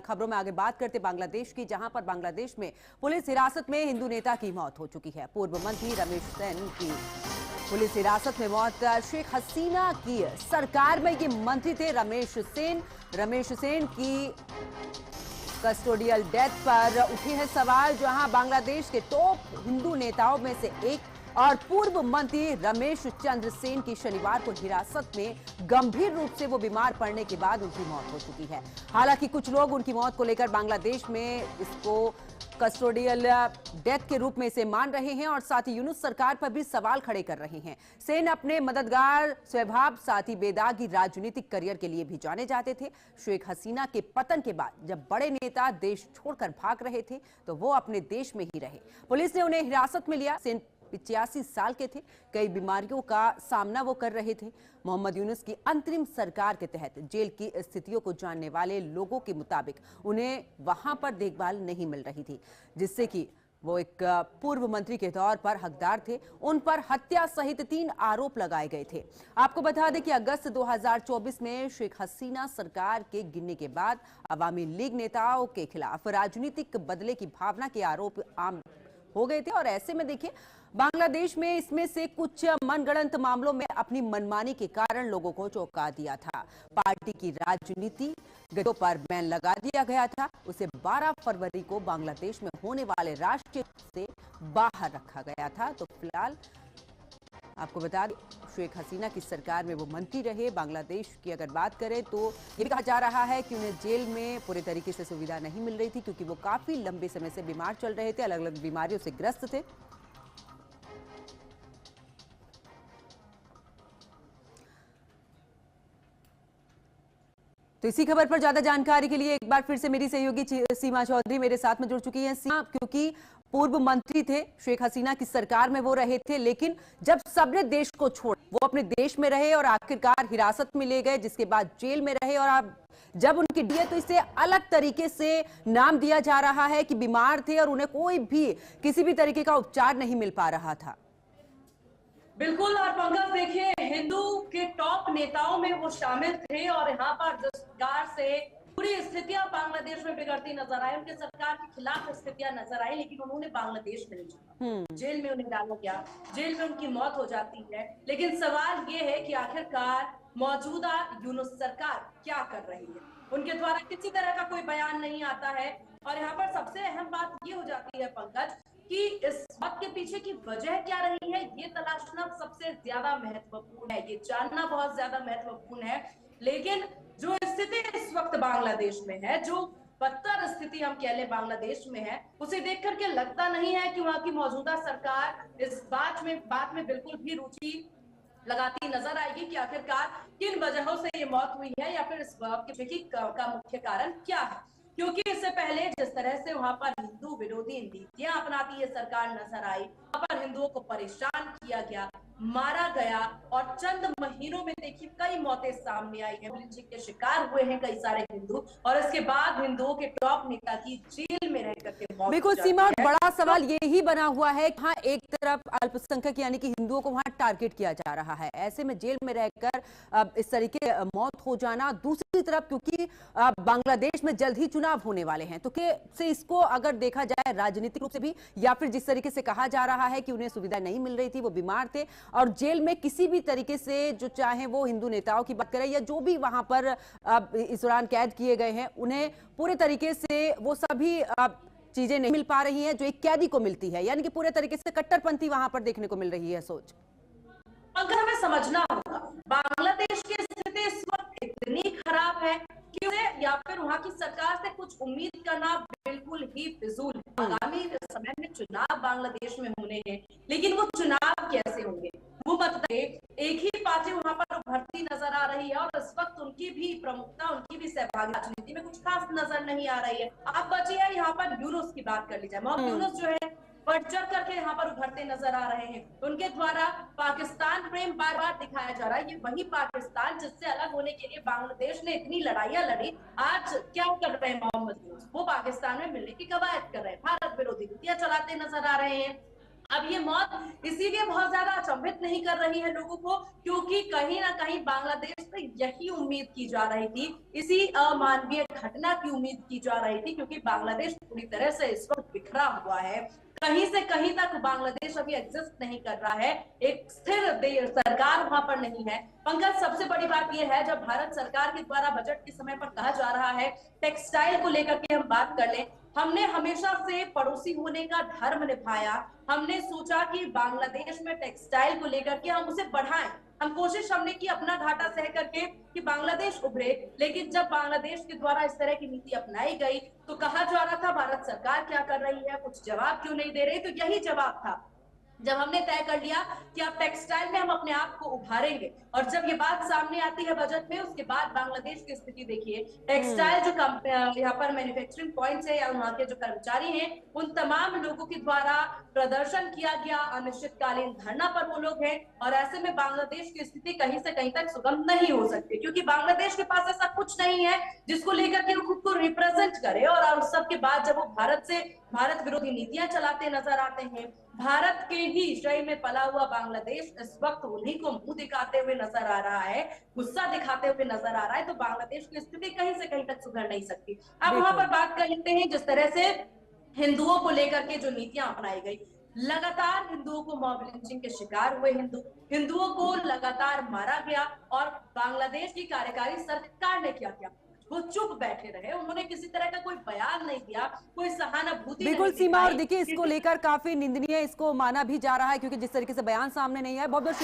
खबरों में आगे बात करते बांग्लादेश की, जहां पर बांग्लादेश में पुलिस हिरासत में हिंदू नेता की मौत हो चुकी है। पूर्व मंत्री रमेश सेन की पुलिस हिरासत में मौत। शेख हसीना की सरकार में ये मंत्री थे रमेश सेन की कस्टोडियल डेथ पर उठे हैं सवाल, जहां बांग्लादेश के टॉप हिंदू नेताओं में से एक और पूर्व मंत्री रमेश चंद्र सेन की शनिवार को हिरासत में गंभीर रूप से वो बीमार पड़ने के बाद उनकी मौत हो चुकी है। हालांकि कुछ लोग उनकी मौत को लेकर बांग्लादेश में इसको कस्टोडियल डेथ के रूप में इसे मान रहे हैं और साथ ही यूनुस सरकार पर भी सवाल खड़े कर रहे हैं। सेन अपने मददगार स्वभाव, साथ ही बेदागी राजनीतिक करियर के लिए भी जाने जाते थे। शेख हसीना के पतन के बाद जब बड़े नेता देश छोड़कर भाग रहे थे तो वो अपने देश में ही रहे। पुलिस ने उन्हें हिरासत में लिया। सेन 85 साल के थे, कई बीमारियों का सामना वो कर रहे थे। मोहम्मद यूनुस की अंतरिम सरकार के तहत जेल की स्थितियों को जानने वाले लोगों के मुताबिक उन्हें वहां पर देखभाल नहीं मिल रही थी, जिससे कि वो एक पूर्व मंत्री के तौर पर हकदार थे। उन पर हत्या सहित 3 आरोप लगाए गए थे। आपको बता दें कि अगस्त 2024 में शेख हसीना सरकार के गिरने के बाद अवामी लीग नेताओं के खिलाफ राजनीतिक बदले की भावना के आरोप आम हो गए थे और ऐसे में देखिए बांग्लादेश में इसमें से कुछ मनगढ़ंत मामलों में अपनी मनमानी के कारण लोगों को चौंका दिया था। पार्टी की राजनीति गतियों पर बैन लगा दिया गया था। उसे 12 फरवरी को बांग्लादेश में होने वाले राष्ट्रीय से बाहर रखा गया था। तो फिलहाल आपको बता दें शेख हसीना की सरकार में वो मंत्री रहे। बांग्लादेश की अगर बात करें तो ये भी कहा जा रहा है कि उन्हें जेल में पूरे तरीके से सुविधा नहीं मिल रही थी, क्योंकि वो काफी लंबे समय से बीमार चल रहे थे, अलग अलग बीमारियों से ग्रस्त थे। तो इसी खबर पर ज्यादा जानकारी के लिए एक बार फिर से मेरी सहयोगी सीमा चौधरी मेरे साथ में जुड़ चुकी हैं। सीमा, क्योंकि पूर्व मंत्री थे, शेख हसीना की सरकार में वो रहे थे, लेकिन जब सबने देश को छोड़ वो अपने देश में रहे और आखिरकार हिरासत में ले गए, जिसके बाद जेल में रहे और अब जब उनकी डी तो इसे अलग तरीके से नाम दिया जा रहा है कि बीमार थे और उन्हें कोई भी किसी भी तरीके का उपचार नहीं मिल पा रहा था। बिल्कुल। और पंकज देखिए, हिंदू के टॉप नेताओं में वो शामिल थे और यहाँ पर जिस प्रकार से पूरी स्थितियां बांग्लादेश में बिगड़ती नजर आई, उनके सरकार के खिलाफ स्थितियां नजर आई, लेकिन उन्होंने बांग्लादेश में नहीं छोड़ा। जेल में उन्हें डाला गया, जेल में उनकी मौत हो जाती है। लेकिन सवाल ये है कि आखिरकार मौजूदा यूनुस सरकार क्या कर रही है। उनके द्वारा किसी तरह का कोई बयान नहीं आता है और यहाँ पर सबसे अहम बात ये हो जाती है पंकज कि इस बात के पीछे की वजह क्या रही है, ये तलाशना सबसे ज्यादा महत्वपूर्ण है, ये जानना बहुत ज्यादा महत्वपूर्ण है। लेकिन जो स्थिति इस वक्त बांग्लादेश में है, जो बदतर स्थिति हम कह लें बांग्लादेश में है, उसे देख करके लगता नहीं है कि वहां की मौजूदा सरकार इस बात में बिल्कुल भी रुचि लगाती नजर आएगी कि आखिरकार किन वजहों से ये मौत हुई है या फिर इस मौत के पीछे का मुख्य कारण क्या है। क्योंकि इससे पहले जिस तरह से वहां पर हिंदू विरोधी नीतियां अपनाती ये सरकार नजर आई, वहां पर हिंदुओं को परेशान किया गया, मारा गया और चंद महीनों में देखिए कई मौतें सामने आई है, लिंचिंग के शिकार हुए हैं कई सारे हिंदू और इसके बाद हिंदुओं के टॉप नेता की जेल में रह करके मौत। बिल्कुल सीमा, बड़ा सवाल यही बना हुआ है कि हाँ, एक तरफ अल्पसंख्यक यानी कि हिंदुओं को वहां टारगेट किया जा रहा है, ऐसे में जेल में रहकर इस तरीके मौत हो जाना। दूसरी तरफ क्योंकि बांग्लादेश में जल्द ही चुनाव होने वाले हैं, तो से इसको अगर देखा जाए राजनीतिक रूप से भी, या फिर जिस तरीके से कहा जा रहा है कि उन्हें सुविधा नहीं मिल रही थी, वो बीमार थे और जेल में किसी भी तरीके से जो चाहे वो हिंदू नेताओं की बात करें या जो भी वहां पर इस दौरान कैद किए गए हैं, उन्हें पूरे तरीके से वो सभी चीजें नहीं मिल पा रही हैं जो एक कैदी को मिलती है, यानी कि पूरे तरीके से कट्टरपंथी वहां पर देखने को मिल रही है सोच। अगर हमें समझना होगा बांग्लादेश की स्थिति इस वक्त इतनी खराब है कि उन्हें या फिर वहां की सरकार से कुछ उम्मीद करना बिल्कुल ही फिजूल है। आगामी समय में चुनाव बांग्लादेश में होने हैं, लेकिन वो चुनाव कैसे होंगे, वो बताइए। एक ही पार्टी वहां पर उभरती नजर आ रही है और इस वक्त उनकी भी प्रमुखता, उनकी भी सहभागिता राजनीति में कुछ खास नजर नहीं आ रही है। आप बचिए यहाँ पर यूनुस की बात कर लीजिए। मोहम्मद यूनुस जो है बढ़ चढ़ करके यहाँ पर उभरते नजर आ रहे हैं। उनके द्वारा पाकिस्तान प्रेम बार बार दिखाया जा रहा है। ये वही पाकिस्तान जिससे अलग होने के लिए बांग्लादेश ने इतनी लड़ाइयां लड़ी, आज क्या कर रहे हैं मोहम्मद यूनुस, वो पाकिस्तान में मिलने की कवायद कर रहे हैं, भारत विरोधी नीतियां चलाते नजर आ रहे हैं। अब ये मौत इसीलिए बहुत ज्यादा अचंभित नहीं कर रही है लोगों को, क्योंकि कहीं ना कहीं बांग्लादेश से यही उम्मीद की जा रही थी, इसी अमानवीय घटना की उम्मीद की जा रही थी, क्योंकि बांग्लादेश पूरी तरह से इस वक्त बिखरा हुआ है। कहीं से कहीं तक बांग्लादेश अभी एग्जिस्ट नहीं कर रहा है, एक स्थिर सरकार वहां पर नहीं है। पंकज, सबसे बड़ी बात यह है, जब भारत सरकार के द्वारा बजट के समय पर कहा जा रहा है टेक्सटाइल को लेकर के हम बात कर लें, हमने हमेशा से पड़ोसी होने का धर्म निभाया। हमने सोचा कि बांग्लादेश में टेक्सटाइल को लेकर के हम उसे बढ़ाएं, हम कोशिश हमने की अपना घाटा सह करके कि बांग्लादेश उभरे। लेकिन जब बांग्लादेश के द्वारा इस तरह की नीति अपनाई गई तो कहा जा रहा था भारत सरकार क्या कर रही है, कुछ जवाब क्यों नहीं दे रही। तो यही जवाब था जब हमने तय कर लिया कि अब टेक्सटाइल में हम अपने आप को उभारेंगे। और जब ये बात सामने आती है बजट में, उसके बाद बांग्लादेश की स्थिति देखिए। टेक्सटाइल जो यहाँ पर मैन्युफैक्चरिंग पॉइंट्स है या वहां के जो कर्मचारी हैं, उन तमाम लोगों के द्वारा प्रदर्शन किया गया, अनिश्चितकालीन धरना पर वो लोग हैं। और ऐसे में बांग्लादेश की स्थिति कहीं से कहीं तक सुगम नहीं हो सकती, क्योंकि बांग्लादेश के पास ऐसा कुछ नहीं है जिसको लेकर के वो खुद को रिप्रेजेंट करे। और उस सब के बाद जब वो भारत विरोधी नीतियां चलाते नजर आते हैं, भारत के ही श्रेय में पला हुआ बांग्लादेश इस वक्त उन्हीं को मुंह दिखाते हुए नजर आ रहा है, गुस्सा दिखाते हुए नजर आ रहा है, तो बांग्लादेश की स्थिति कहीं से कहीं तक सुधर नहीं सकती। अब वहां पर बात कर लेते हैं जिस तरह से हिंदुओं को लेकर के जो नीतियां अपनाई गई, लगातार हिंदुओं को मॉब लिंचिंग के शिकार हुए हिंदुओं को लगातार मारा गया। और बांग्लादेश की कार्यकारी सरकार ने क्या किया, वो चुप बैठे रहे, उन्होंने किसी तरह का कोई बयान नहीं दिया, कोई सहानुभूति बिल्कुल नहीं सीमा, और दिखाई। देखिए इसको लेकर काफी निंदनीय इसको माना भी जा रहा है, क्योंकि जिस तरीके से बयान सामने नहीं आया। बहुत बहुत